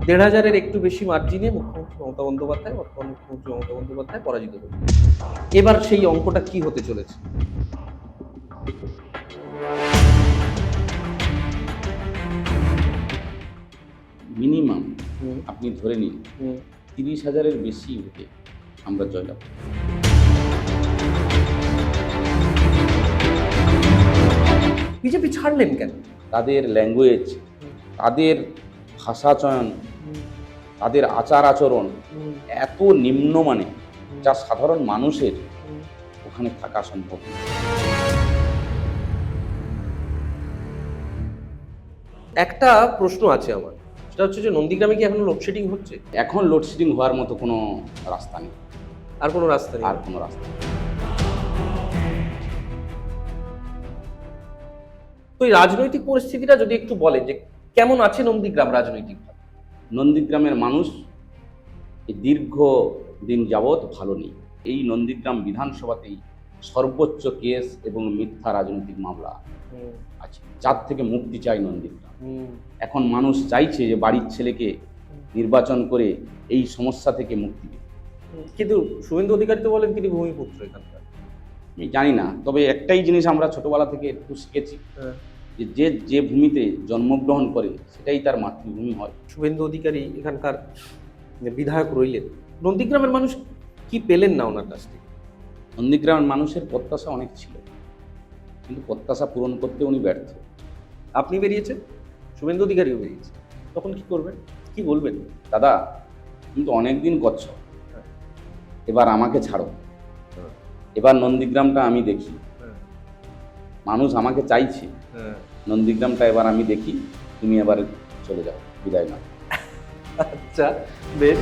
১,৫০০-এর একটু বেশি মার্জিনে মুখ্যমন্ত্রী মমতা বন্দ্যোপাধ্যায়, বর্তমান মুখ্যমন্ত্রী মমতা বন্দ্যোপাধ্যায় পরাজিত হয়েছে। এবার সেই অঙ্কটা কি হতে চলেছে? মিনিমাম হুম, আপনি ধরে নিন হুম। ৩০,০০০-এর বেশি ভোটে আমরা জয়লাভ করব। বিজেপি ছাড়লেন কেন? তাদের ল্যাঙ্গুয়েজ, তাদের ভাষা চয়ন, তাদের আচার আচরণ এত নিম্নমানের, যা সাধারণ মানুষের ওখানে থাকা সম্ভব না। একটা প্রশ্ন আছে আমার, সেটা হচ্ছে যে নন্দীগ্রামে কি এখনো লোডশেডিং হচ্ছে? এখন লোডশেডিং হওয়ার মতো কোনো রাস্তা নেই, আর কোনো রাস্তা নেই? আর কোনো রাস্তা নেই। তো এই রাজনৈতিক পরিস্থিতিটা যদি একটু বলেন যে কেমন আছে নন্দীগ্রাম রাজনৈতিকভাবে? নন্দীগ্রামের মানুষ এই দীর্ঘ দিন যাবৎ ভালো নেই। এই নন্দীগ্রাম বিধানসভাতেই সর্বোচ্চ কেস এবং মিথ্যা রাজনৈতিক মামলা আছে, যার থেকে মুক্তি চাই নন্দীগ্রাম। এখন মানুষ চাইছে যে বাড়ির ছেলেকে নির্বাচন করে এই সমস্যা থেকে মুক্তি দিতে। কিন্তু শুভেন্দু অধিকারী তো বলেন তিনি ভূমিপুত্র এখানকার। আমি জানি না, তবে একটাই জিনিস আমরা ছোটবেলা থেকে একটু শিখেছি, যে যে যে ভূমিতে জন্মগ্রহণ করে সেটাই তার মাতৃভূমি হয়। শুভেন্দু অধিকারী এখানকার বিধায়ক রইলেন, নন্দীগ্রামের মানুষ কি পেলেন না ওনার কাছ থেকে? নন্দীগ্রামের মানুষের প্রত্যাশা অনেক ছিল, কিন্তু প্রত্যাশা পূরণ করতে উনি ব্যর্থ। আপনি বেরিয়েছেন, শুভেন্দু অধিকারীও বেরিয়েছে, তখন কি করবেন, কি বলবেন? দাদা, তুমি তো অনেকদিন করছো, এবার আমাকে ছাড়ো। এবার নন্দীগ্রামটা আমি দেখি, মানুষ আমাকে চাইছে, নন্দীগ্রামটা এবার আমি দেখি, তুমি এবার চলে যাও, বিদায় না। আচ্ছা, বেশ।